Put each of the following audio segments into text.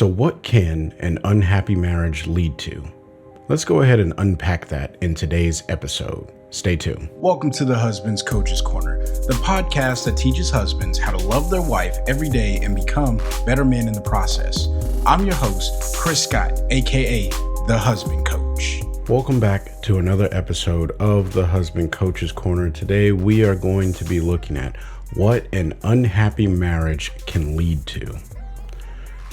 So what can an unhappy marriage lead to? Let's go ahead and unpack that in today's episode. Stay tuned. Welcome to the Husband's Coach's Corner, the podcast that teaches husbands how to love their wife every day and become better men in the process. I'm your host, Chris Scott, aka The Husband Coach. Welcome back to another episode of the Husband Coach's Corner. Today we are going to be looking at what an unhappy marriage can lead to.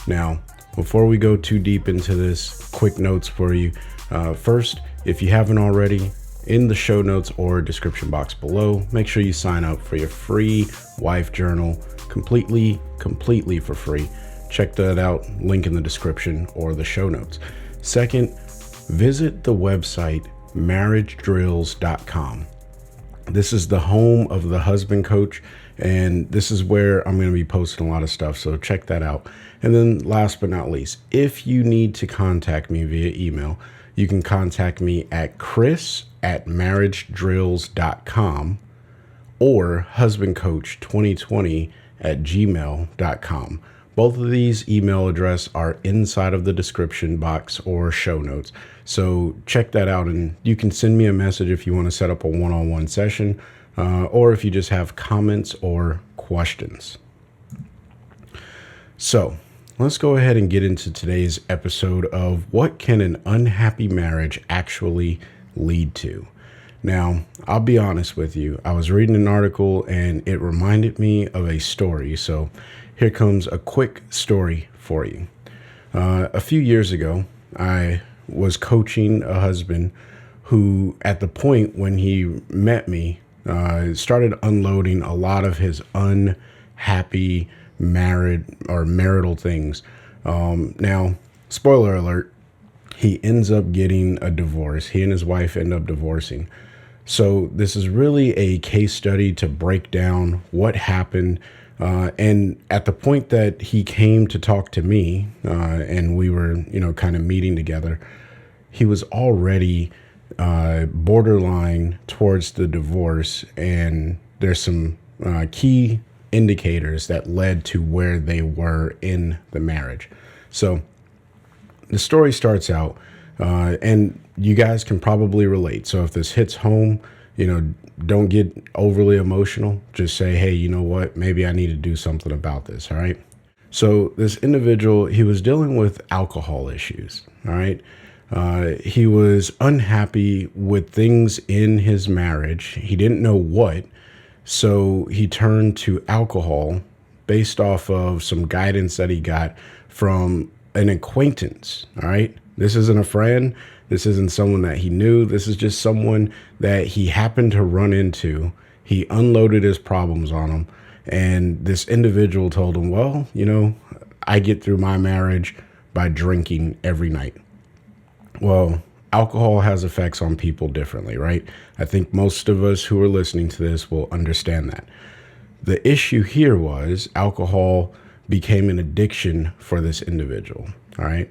Now, before we go too deep into this, quick notes for you. First, if you haven't already, in the show notes or description box below, make sure you sign up for your free wife journal completely for free. Check that out, link in the description or the show notes. Second, visit the website marriagedrills.com. This is the home of the Husband Coach, and this is where I'm going to be posting a lot of stuff, so check that out. And then last but not least, if you need to contact me via email, you can contact me at chris@marriagedrills.com or husbandcoach2020@gmail.com. Both of these email addresses are inside of the description box or show notes. So check that out, and you can send me a message if you want to set up a one-on-one session or if you just have comments or questions. So let's go ahead and get into today's episode of what can an unhappy marriage actually lead to. Now, I'll be honest with you. I was reading an article and it reminded me of a story. So here comes a quick story for you. A few years ago, I was coaching a husband who, at the point when he met me, started unloading a lot of his unhappy marital things. Now, spoiler alert, he ends up getting a divorce. He and his wife end up divorcing. So this is really a case study to break down what happened. And at the point that he came to talk to me, and we were, kind of meeting together, he was already borderline towards the divorce. And there's some key indicators that led to where they were in the marriage. So the story starts out, and you guys can probably relate. So if this hits home, don't get overly emotional. Just say, hey, you know what? Maybe I need to do something about this. All right. So this individual, he was dealing with alcohol issues. All right. He was unhappy with things in his marriage. He didn't know what. So he turned to alcohol based off of some guidance that he got from an acquaintance. All right. This isn't a friend. This isn't someone that he knew. This is just someone that he happened to run into. He unloaded his problems on him. And this individual told him, well, I get through my marriage by drinking every night. Well, alcohol has effects on people differently, right? I think most of us who are listening to this will understand that. The issue here was alcohol became an addiction for this individual, all right?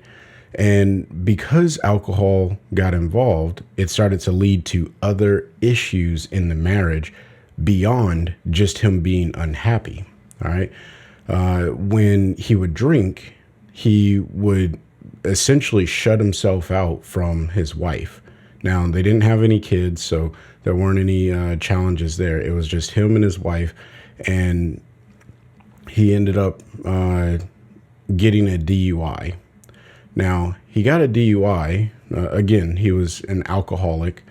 And because alcohol got involved, it started to lead to other issues in the marriage beyond just him being unhappy, all right? When he would drink, he would essentially shut himself out from his wife. Now, they didn't have any kids, so there weren't any challenges there. It was just him and his wife, and he ended up getting a DUI. Now, he got a DUI. Again, he was an alcoholic,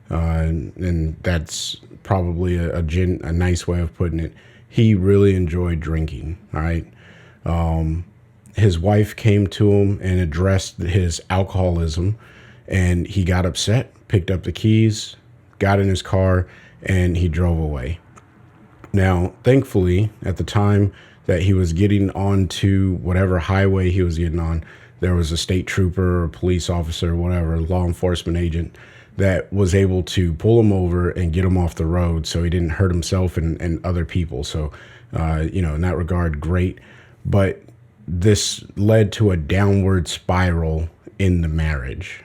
and that's probably a nice way of putting it. He really enjoyed drinking, all right? His wife came to him and addressed his alcoholism, and he got upset, picked up the keys, got in his car, and he drove away. Now, thankfully, at the time that he was getting onto whatever highway he was getting on, there was a state trooper or police officer, whatever, law enforcement agent that was able to pull him over and get him off the road so he didn't hurt himself and other people. So, in that regard, great. But this led to a downward spiral in the marriage,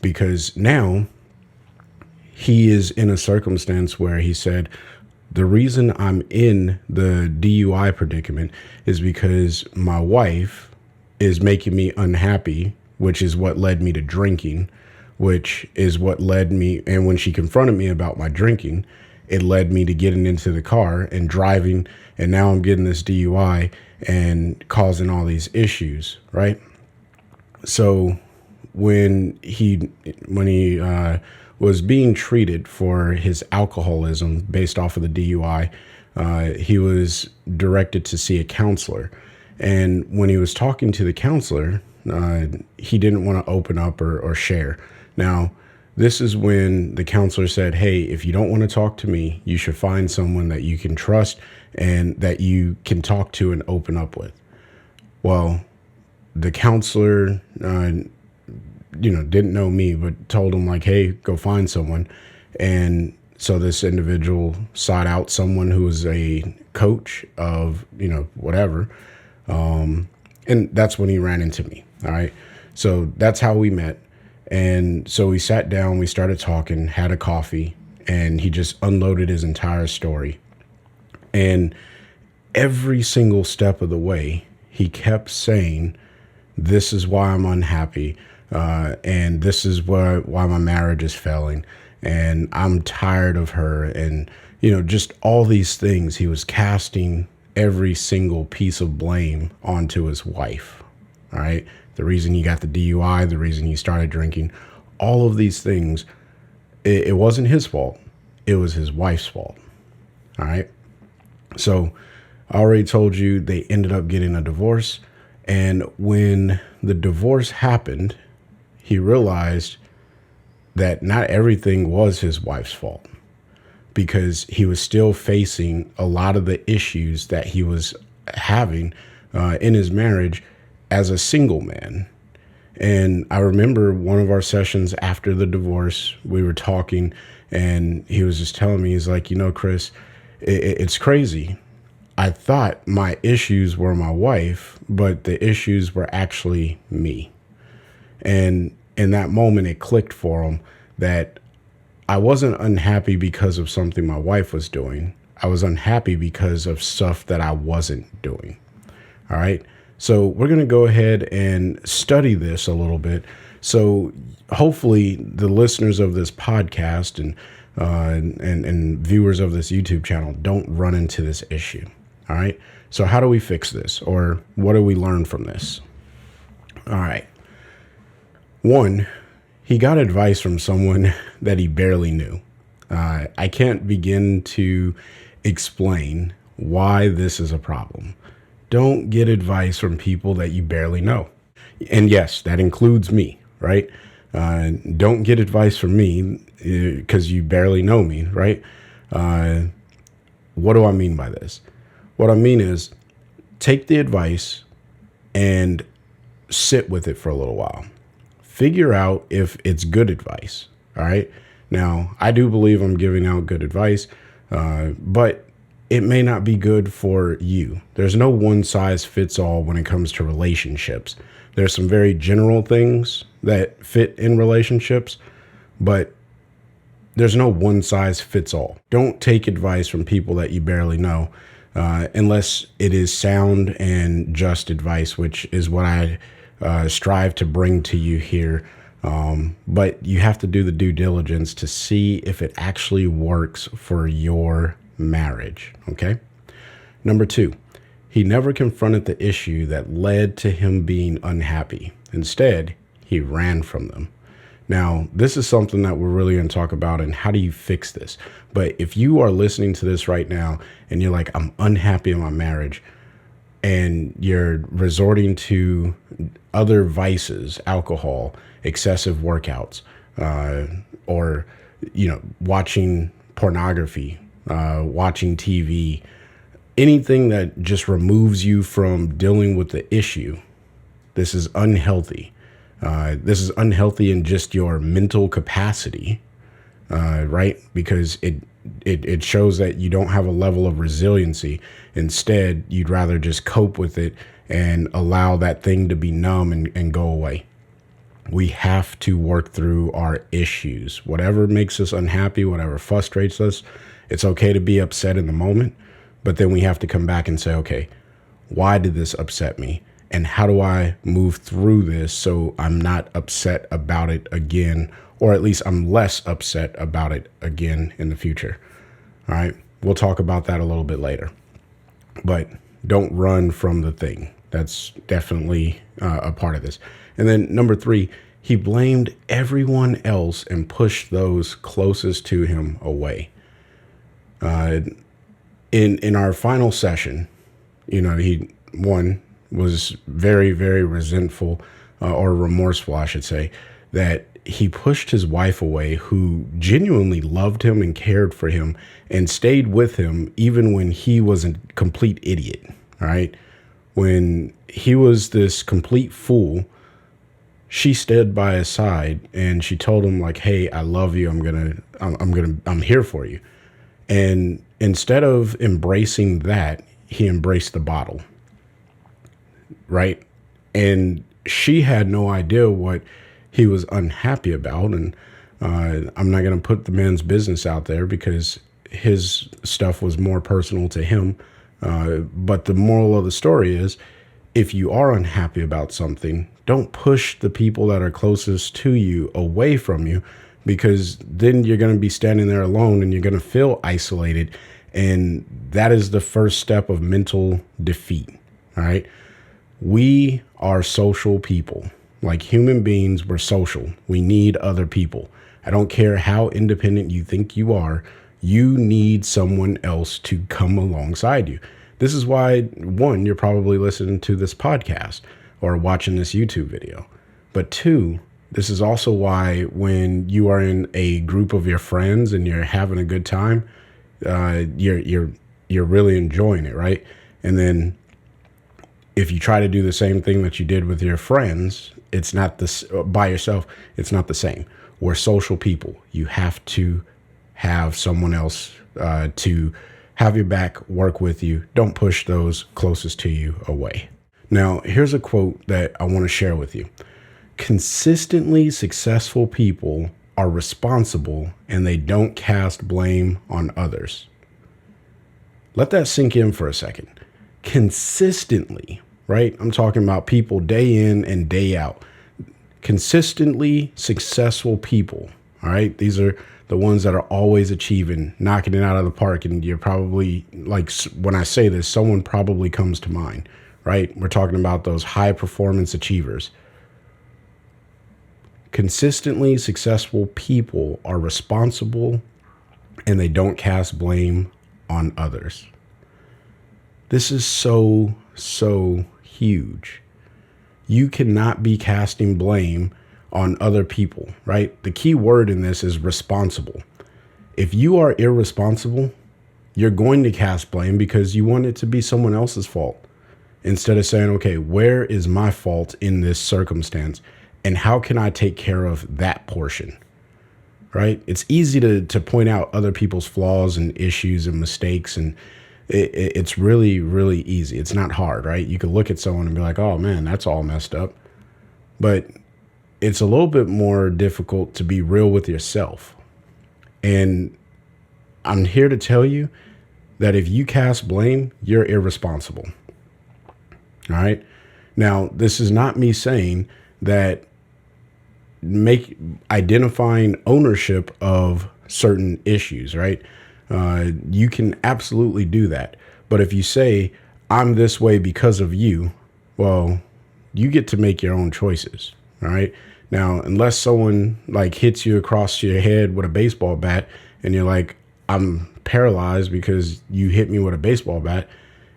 because now he is in a circumstance where he said, the reason I'm in the DUI predicament is because my wife is making me unhappy, which is what led me to drinking, which is what led me. And when she confronted me about my drinking, it led me to getting into the car and driving. And now I'm getting this DUI and causing all these issues, right? So when he was being treated for his alcoholism based off of the DUI, he was directed to see a counselor. And when he was talking to the counselor, he didn't want to open up or share. Now, this is when the counselor said, hey, if you don't want to talk to me, you should find someone that you can trust and that you can talk to and open up with. Well, the counselor, didn't know me, but told him like, hey, go find someone. And so this individual sought out someone who was a coach of, whatever. And that's when he ran into me. All right. So that's how we met. And so we sat down, we started talking, had a coffee, and he just unloaded his entire story. And every single step of the way, he kept saying, this is why I'm unhappy. And this is why my marriage is failing. And I'm tired of her. And, just all these things. He was casting every single piece of blame onto his wife. All right. The reason he got the DUI, the reason he started drinking, all of these things, it wasn't his fault. It was his wife's fault. All right. So I already told you they ended up getting a divorce. And when the divorce happened, he realized that not everything was his wife's fault, because he was still facing a lot of the issues that he was having in his marriage as a single man. And I remember one of our sessions after the divorce, we were talking and he was just telling me, he's like, Chris, it's crazy. I thought my issues were my wife, but the issues were actually me. And in that moment, it clicked for him that I wasn't unhappy because of something my wife was doing. I was unhappy because of stuff that I wasn't doing. All right. So we're going to go ahead and study this a little bit. So hopefully the listeners of this podcast and viewers of this YouTube channel don't run into this issue. All right. So how do we fix this, or what do we learn from this? All right. One, he got advice from someone that he barely knew. I can't begin to explain why this is a problem. Don't get advice from people that you barely know. And yes, that includes me, right? Don't get advice from me because you barely know me, right? What do I mean by this? What I mean is take the advice and sit with it for a little while. Figure out if it's good advice. All right. Now, I do believe I'm giving out good advice, but it may not be good for you. There's no one size fits all when it comes to relationships. There's some very general things that fit in relationships, but there's no one size fits all. Don't take advice from people that you barely know, unless it is sound and just advice, which is what I strive to bring to you here. But you have to do the due diligence to see if it actually works for your marriage. Okay. Number two, he never confronted the issue that led to him being unhappy. Instead, he ran from them. Now, this is something that we're really going to talk about, and how do you fix this? But if you are listening to this right now and you're like, I'm unhappy in my marriage, and you're resorting to other vices, alcohol, excessive workouts, or, watching pornography, watching TV, anything that just removes you from dealing with the issue, this is unhealthy. This is unhealthy in just your mental capacity, right? Because it shows that you don't have a level of resiliency. Instead, you'd rather just cope with it and allow that thing to be numb and go away. We have to work through our issues. Whatever makes us unhappy, whatever frustrates us, it's okay to be upset in the moment, but then we have to come back and say, okay, why did this upset me? and how do I move through this so I'm not upset about it again, or at least I'm less upset about it again in the future. All right. We'll talk about that a little bit later, but don't run from the thing. That's definitely a part of this. And then number 3, he blamed everyone else and pushed those closest to him away. In our final session, he was very, very resentful or remorseful, I should say, that he pushed his wife away, who genuinely loved him and cared for him and stayed with him even when he was a complete idiot. All right. When he was this complete fool, she stood by his side and she told him, like, hey, I love you. I'm here for you. And instead of embracing that, he embraced the bottle. Right. And she had no idea what he was unhappy about. And I'm not going to put the man's business out there because his stuff was more personal to him. But the moral of the story is, if you are unhappy about something, don't push the people that are closest to you away from you, because then you're going to be standing there alone and you're going to feel isolated. And that is the first step of mental defeat. All right. We are social people. Like human beings, we're social. We need other people. I don't care how independent you think you are. You need someone else to come alongside you. This is why, 1, you're probably listening to this podcast or watching this YouTube video. But 2, this is also why when you are in a group of your friends and you're having a good time, you're really enjoying it, right? And then if you try to do the same thing that you did with your friends, it's not this by yourself. It's not the same. We're social people. You have to have someone else to have your back, work with you. Don't push those closest to you away. Now, here's a quote that I want to share with you. Consistently successful people are responsible and they don't cast blame on others. Let that sink in for a second. Consistently, right? I'm talking about people day in and day out. Consistently successful people, all right? These are the ones that are always achieving, knocking it out of the park. And you're probably, like, when I say this, someone probably comes to mind, right? We're talking about those high performance achievers. Consistently successful people are responsible and they don't cast blame on others. This is so huge. You cannot be casting blame on other people, right? The key word in this is responsible. If you are irresponsible, you're going to cast blame because you want it to be someone else's fault, instead of saying, okay, where is my fault in this circumstance and how can I take care of that portion, right? It's easy to point out other people's flaws and issues and mistakes, and it's really, really easy. It's not hard, right? You could look at someone and be like, oh man, that's all messed up. But it's a little bit more difficult to be real with yourself. And I'm here to tell you that if you cast blame, you're irresponsible. All right. Now, this is not me saying that identifying ownership of certain issues, right? You can absolutely do that. But if you say, I'm this way because of you, well, you get to make your own choices. All right. Now, unless someone like hits you across your head with a baseball bat and you're like, I'm paralyzed because you hit me with a baseball bat,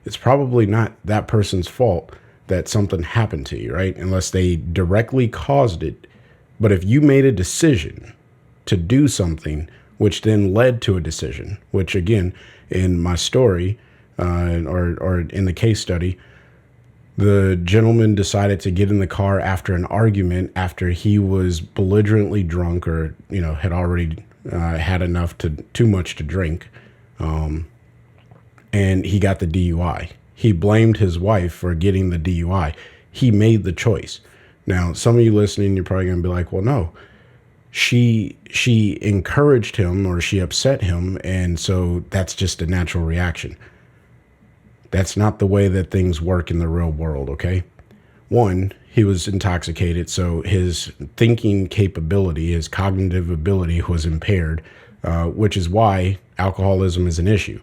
it's probably not that person's fault that something happened to you, right? Unless they directly caused it. But if you made a decision to do something, which then led to a decision, which again, in my story, or in the case study, the gentleman decided to get in the car after an argument after he was belligerently drunk or, had already had too much to drink. And he got the DUI. He blamed his wife for getting the DUI. He made the choice. Now, some of you listening, you're probably going to be like, well, no, she encouraged him or she upset him. And so that's just a natural reaction. That's not the way that things work in the real world, okay? One, he was intoxicated, so his thinking capability, his cognitive ability was impaired, which is why alcoholism is an issue.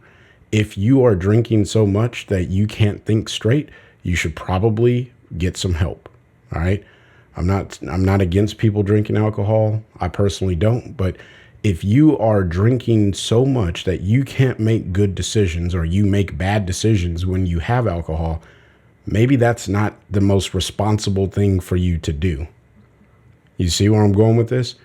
If you are drinking so much that you can't think straight, you should probably get some help. All right. I'm not against people drinking alcohol. I personally don't. But if you are drinking so much that you can't make good decisions or you make bad decisions when you have alcohol, maybe that's not the most responsible thing for you to do. You see where I'm going with this?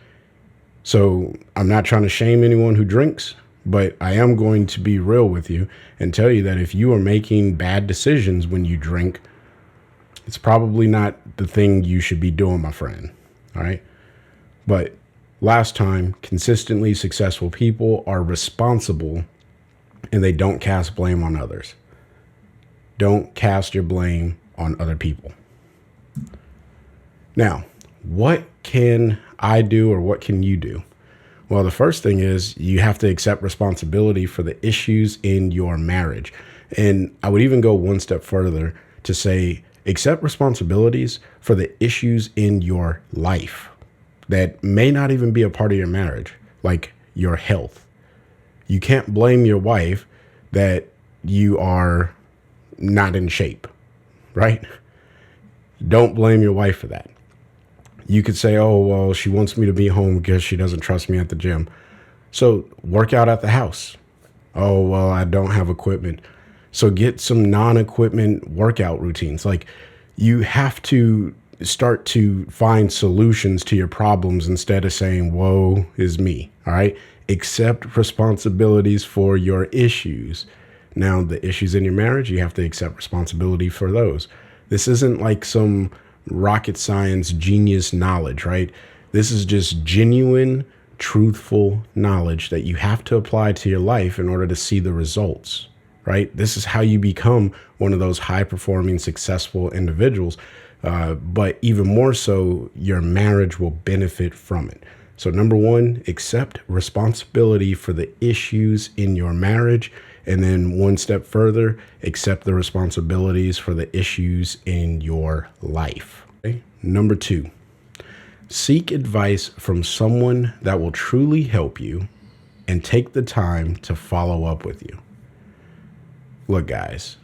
So I'm not trying to shame anyone who drinks, but I am going to be real with you and tell you that if you are making bad decisions when you drink, it's probably not the thing you should be doing, my friend. All right. But last time, consistently successful people are responsible and they don't cast blame on others. Don't cast your blame on other people. Now, what can I do or what can you do? Well, the first thing is you have to accept responsibility for the issues in your marriage. And I would even go one step further to say, accept responsibilities for the issues in your life that may not even be a part of your marriage, like your health. You can't blame your wife that you are not in shape, right? Don't blame your wife for that. You could say, oh, well, she wants me to be home because she doesn't trust me at the gym. So work out at the house. Oh, well, I don't have equipment. So get some non-equipment workout routines. Like, you have to start to find solutions to your problems instead of saying, woe is me. All right. Accept responsibilities for your issues. Now, the issues in your marriage, you have to accept responsibility for those. This isn't like some rocket science genius knowledge, right? This is just genuine, truthful knowledge that you have to apply to your life in order to see the results. Right? This is how you become one of those high-performing, successful individuals. But even more so, your marriage will benefit from it. So number one, accept responsibility for the issues in your marriage. And then one step further, accept the responsibilities for the issues in your life. Okay? Number two, seek advice from someone that will truly help you and take the time to follow up with you. Look, guys,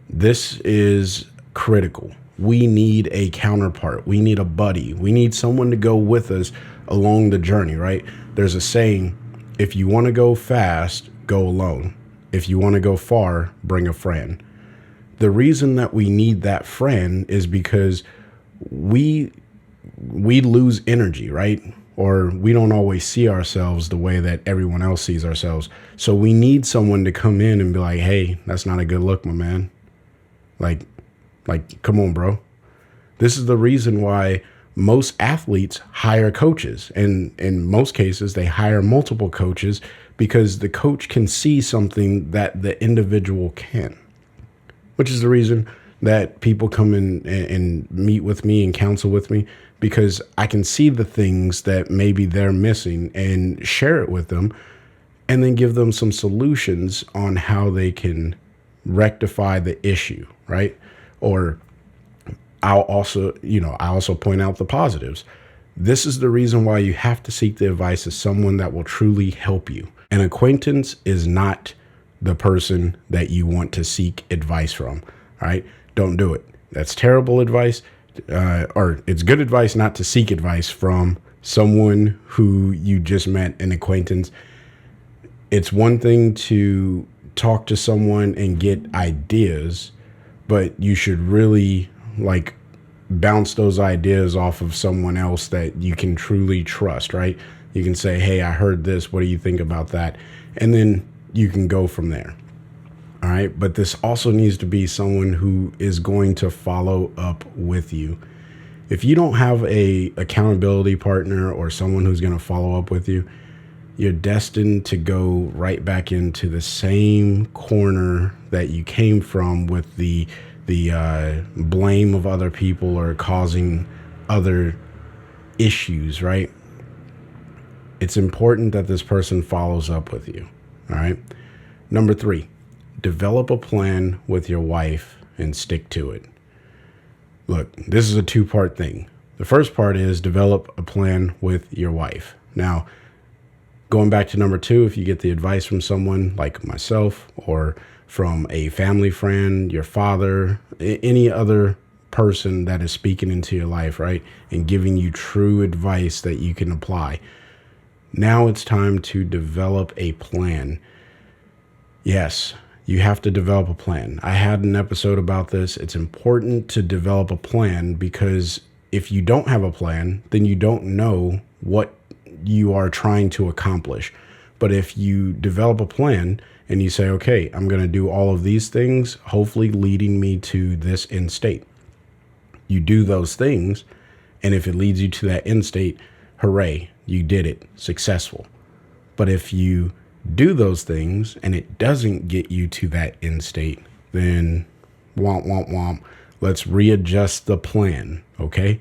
this is critical. We need a counterpart. We need a buddy. We need someone to go with us along the journey, right? There's a saying, if you want to go fast, go alone. If you want to go far, bring a friend. The reason that we need that friend is because we lose energy, right? Or we don't always see ourselves the way that everyone else sees ourselves. So we need someone to come in and be like, hey, that's not a good look, my man. Like, come on, bro. This is the reason why most athletes hire coaches. And in most cases, they hire multiple coaches because the coach can see something that the individual can, which is the reason that people come in and meet with me and counsel with me, because I can see the things that maybe they're missing and share it with them and then give them some solutions on how they can rectify the issue, right? Or I also point out the positives. This is the reason why you have to seek the advice of someone that will truly help you. An acquaintance is not the person that you want to seek advice from, all right? Don't do it. That's terrible advice. Or it's good advice not to seek advice from someone who you just met, an acquaintance. It's one thing to talk to someone and get ideas, but you should really bounce those ideas off of someone else that you can truly trust, right? You can say, hey, I heard this. What do you think about that? And then you can go from there. All right. But this also needs to be someone who is going to follow up with you. If you don't have a accountability partner or someone who's going to follow up with you, you're destined to go right back into the same corner that you came from with the blame of other people or causing other issues, right? It's important that this person follows up with you. All right. Number 3, develop a plan with your wife and stick to it. Look, this is a two-part thing. The first part is develop a plan with your wife. Now, going back to number two, if you get the advice from someone like myself or from a family friend, your father, any other person that is speaking into your life, right, and giving you true advice that you can apply, now it's time to develop a plan. Yes, you have to develop a plan. I had an episode about this. It's important to develop a plan because if you don't have a plan, then you don't know what you are trying to accomplish. But if you develop a plan and you say, okay, I'm going to do all of these things, hopefully leading me to this end state. You do those things, and if it leads you to that end state, hooray, you did it, successful. But if you do those things and it doesn't get you to that end state, then womp, womp, womp. Let's readjust the plan, okay?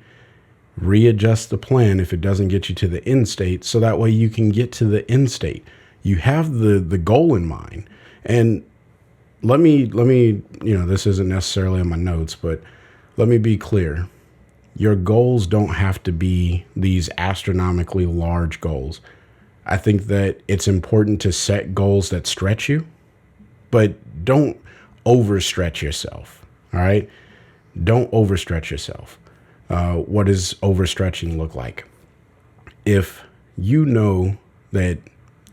Readjust the plan if it doesn't get you to the end state, so that way you can get to the end state. You have the goal in mind. And let me, this isn't necessarily in my notes, but let me be clear. Your goals don't have to be these astronomically large goals. I think that it's important to set goals that stretch you, but don't overstretch yourself. All right? Don't overstretch yourself. What does overstretching look like? If you know that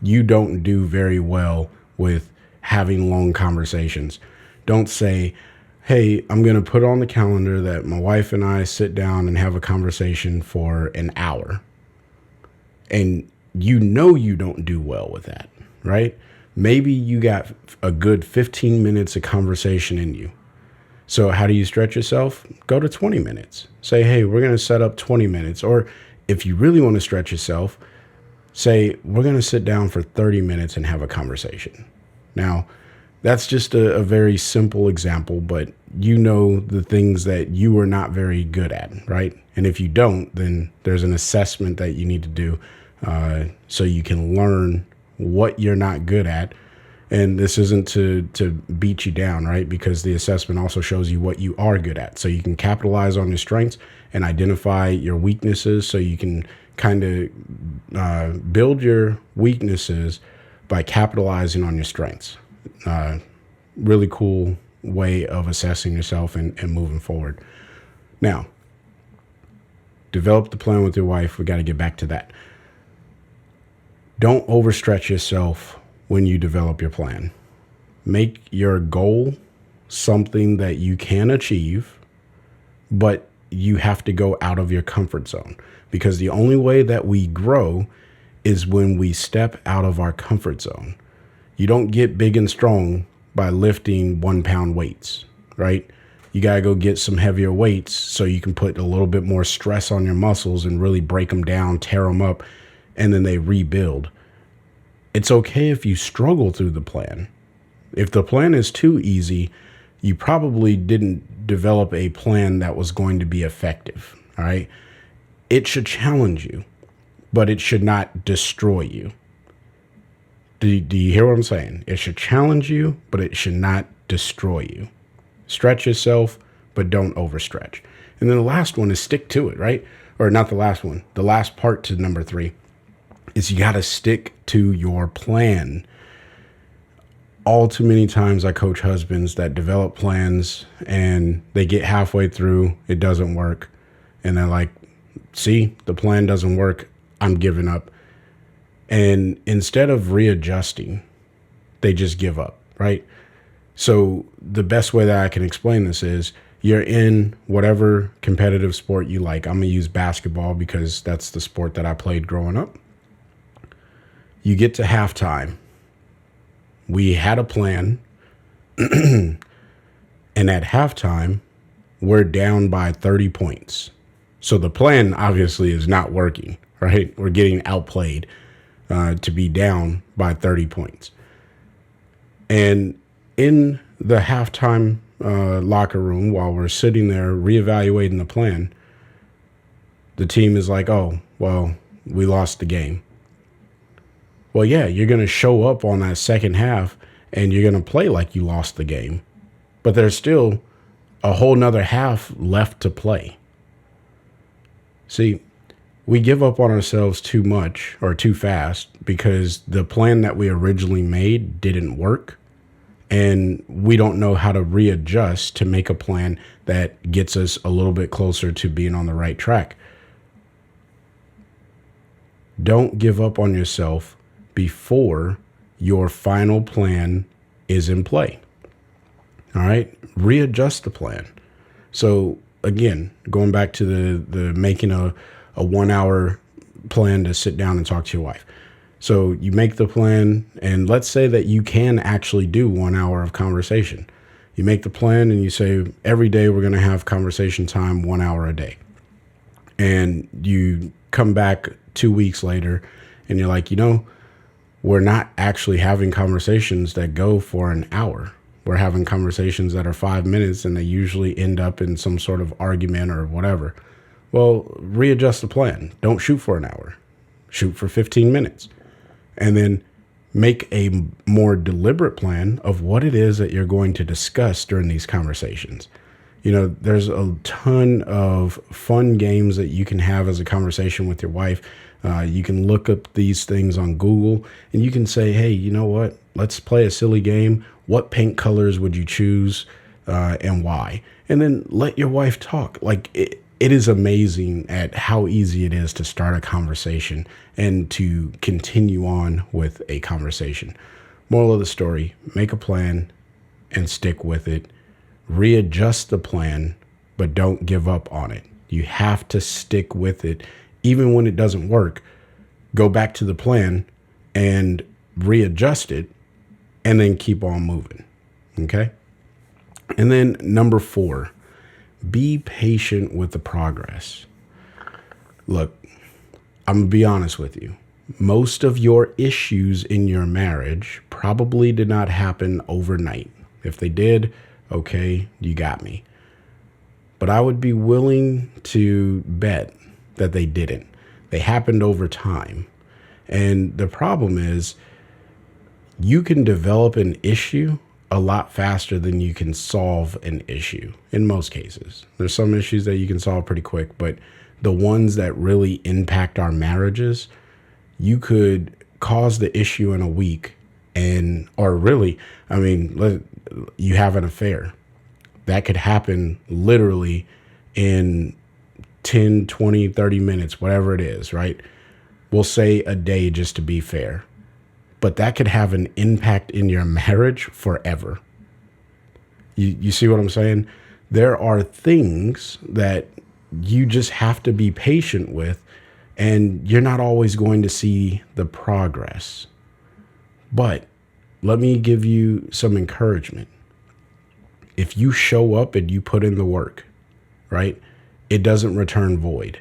you don't do very well with having long conversations, don't say, hey, I'm going to put on the calendar that my wife and I sit down and have a conversation for an hour. And you know you don't do well with that, right? Maybe you got a good 15 minutes of conversation in you. So how do you stretch yourself? Go to 20 minutes. Say, hey, we're going to set up 20 minutes. Or if you really want to stretch yourself, say, we're going to sit down for 30 minutes and have a conversation. Now, that's just a very simple example, but you know the things that you are not very good at, right? And if you don't, then there's an assessment that you need to do so you can learn what you're not good at. And this isn't to beat you down, right? Because the assessment also shows you what you are good at. So you can capitalize on your strengths and identify your weaknesses so you can kind of build your weaknesses by capitalizing on your strengths. Really cool way of assessing yourself and moving forward. Now, develop the plan with your wife. We got to get back to that. Don't overstretch yourself when you develop your plan. Make your goal something that you can achieve, but you have to go out of your comfort zone, because the only way that we grow is when we step out of our comfort zone. You don't get big and strong by lifting 1 pound weights, right? You got to go get some heavier weights so you can put a little bit more stress on your muscles and really break them down, tear them up, and then they rebuild. It's okay if you struggle through the plan. If the plan is too easy, you probably didn't develop a plan that was going to be effective, all right? It should challenge you, but it should not destroy you. Do you hear what I'm saying? It should challenge you, but it should not destroy you. Stretch yourself, but don't overstretch. And then the last one is stick to it, right? Or not the last one. The last part to number 3 is you got to stick to your plan. All too many times I coach husbands that develop plans and they get halfway through, it doesn't work. And they're like, see, the plan doesn't work. I'm giving up. And instead of readjusting, they just give up, right? So the best way that I can explain this is you're in whatever competitive sport you like. I'm going to use basketball because that's the sport that I played growing up. You get to halftime. We had a plan. And at halftime, we're down by 30 points. So the plan obviously is not working, right? We're getting outplayed to be down by 30 points. And in the halftime locker room, while we're sitting there reevaluating the plan, the team is like, oh, well, we lost the game. Well, yeah, you're going to show up on that second half and you're going to play like you lost the game. But there's still a whole nother half left to play. See, we give up on ourselves too much or too fast because the plan that we originally made didn't work. And we don't know how to readjust to make a plan that gets us a little bit closer to being on the right track. Don't give up on yourself before your final plan is in play. All right, readjust the plan. So again, going back to the making a 1 hour plan to sit down and talk to your wife. So you make the plan, and let's say that you can actually do 1 hour of conversation. You make the plan and you say, every day we're going to have conversation time 1 hour a day. And you come back 2 weeks later and you're like, we're not actually having conversations that go for an hour. We're having conversations that are 5 minutes and they usually end up in some sort of argument or whatever. Well, readjust the plan. Don't shoot for an hour. Shoot for 15 minutes. And then make a more deliberate plan of what it is that you're going to discuss during these conversations. There's a ton of fun games that you can have as a conversation with your wife. You can look up these things on Google and you can say, hey, you know what? Let's play a silly game. What paint colors would you choose and why? And then let your wife talk. Like it is amazing at how easy it is to start a conversation and to continue on with a conversation. Moral of the story, make a plan and stick with it. Readjust the plan, but don't give up on it. You have to stick with it. Even when it doesn't work, go back to the plan and readjust it and then keep on moving. Okay? And then number 4, be patient with the progress. Look, I'm going to be honest with you. Most of your issues in your marriage probably did not happen overnight. If they did, okay, you got me. But I would be willing to bet that they didn't. They happened over time. And the problem is you can develop an issue a lot faster than you can solve an issue in most cases. There's some issues that you can solve pretty quick, but the ones that really impact our marriages, you could cause the issue in a week you have an affair. That could happen literally in 10, 20, 30 minutes, whatever it is, right? We'll say a day just to be fair. But that could have an impact in your marriage forever. You see what I'm saying? There are things that you just have to be patient with, and you're not always going to see the progress. But let me give you some encouragement. If you show up and you put in the work, right, it doesn't return void.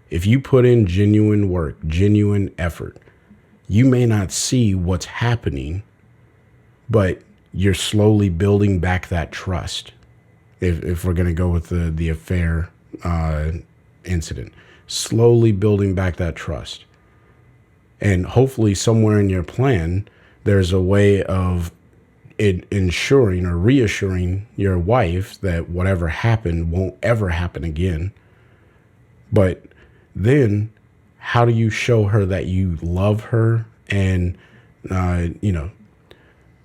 If you put in genuine work, genuine effort, you may not see what's happening, but you're slowly building back that trust. If we're going to go with the affair incident, slowly building back that trust. And hopefully somewhere in your plan, there's a way of ensuring or reassuring your wife that whatever happened won't ever happen again. But then how do you show her that you love her and,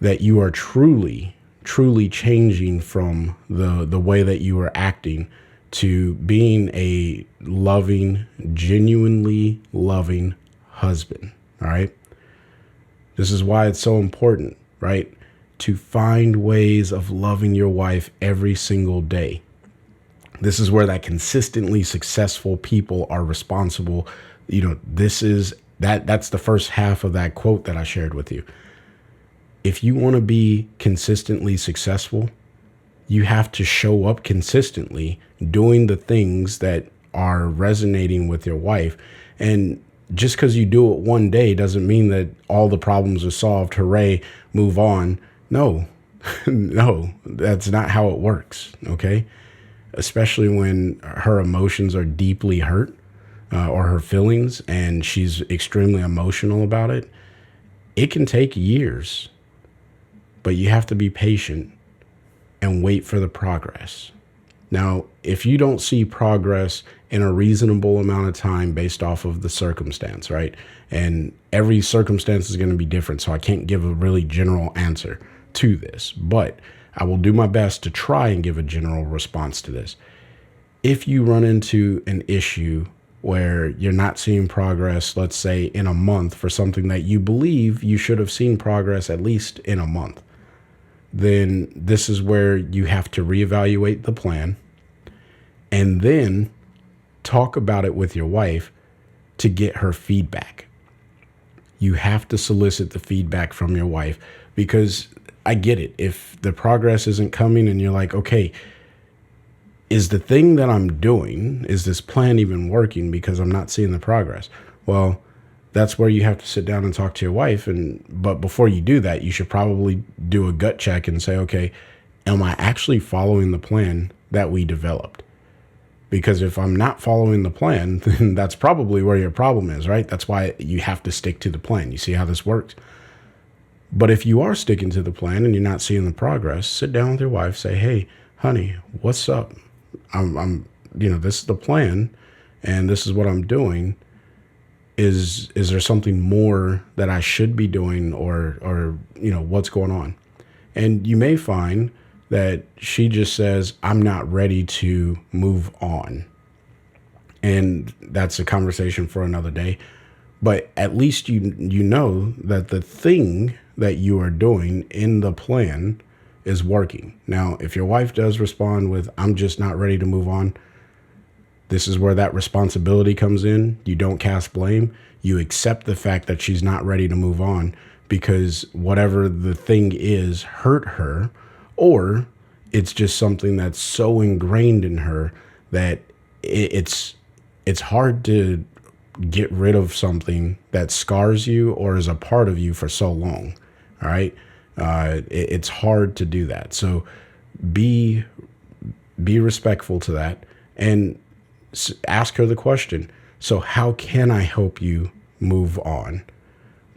that you are truly changing from the way that you are acting to being a loving, genuinely loving husband. All right. This is why it's so important, right? To find ways of loving your wife every single day. This is where that consistently successful people are responsible. That's the first half of that quote that I shared with you. If you want to be consistently successful, you have to show up consistently doing the things that are resonating with your wife. And just because you do it one day doesn't mean that all the problems are solved. Hooray, move on. No, no, that's not how it works. Okay. Especially when her emotions are deeply hurt or her feelings and she's extremely emotional about it. It can take years, but you have to be patient and wait for the progress. Now, if you don't see progress in a reasonable amount of time based off of the circumstance, right? And every circumstance is going to be different, so I can't give a really general answer to this, but I will do my best to try and give a general response to this. If you run into an issue where you're not seeing progress, let's say in a month for something that you believe you should have seen progress at least in a month, then this is where you have to reevaluate the plan and then talk about it with your wife to get her feedback. You have to solicit the feedback from your wife, because I get it. If the progress isn't coming and you're like, okay, is the thing that I'm doing, is this plan even working because I'm not seeing the progress? Well, that's where you have to sit down and talk to your wife. But before you do that, you should probably do a gut check and say, okay, am I actually following the plan that we developed? Because if I'm not following the plan, then that's probably where your problem is, right? That's why you have to stick to the plan. You see how this works? But if you are sticking to the plan and you're not seeing the progress, sit down with your wife, say, hey, honey, what's up? This is the plan and this is what I'm doing. Is there something more that I should be doing, or what's going on? And you may find that she just says, I'm not ready to move on. And that's a conversation for another day. But at least you know that the thing that you are doing in the plan is working. Now, if your wife does respond with, I'm just not ready to move on, this is where that responsibility comes in. You don't cast blame. You accept the fact that she's not ready to move on because whatever the thing is hurt her, or it's just something that's so ingrained in her that it's hard to get rid of something that scars you or is a part of you for so long. All right. It's hard to do that. So be respectful to that and ask her the question. So how can I help you move on?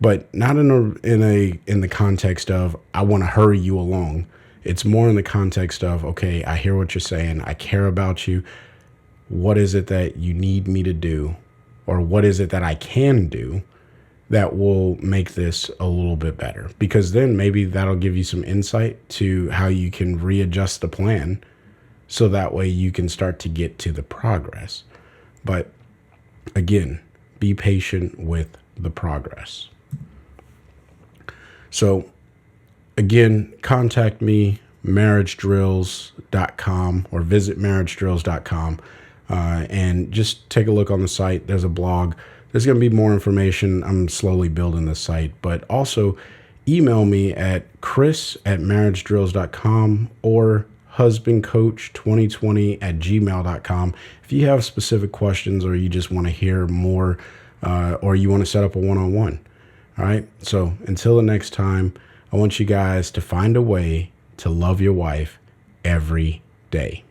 But not in the context of, I want to hurry you along. It's more in the context of, okay, I hear what you're saying. I care about you. What is it that you need me to do? Or what is it that I can do that will make this a little bit better? Because then maybe that'll give you some insight to how you can readjust the plan, so that way you can start to get to the progress. But again, be patient with the progress. So again, contact me, marriagedrills.com, or visit marriagedrills.com, and just take a look on the site. There's a blog. There's going to be more information. I'm slowly building the site, but also email me at chris@marriagedrills.com or husbandcoach2020@gmail.com if you have specific questions, or you just want to hear more, or you want to set up a one-on-one. All right. So until the next time, I want you guys to find a way to love your wife every day.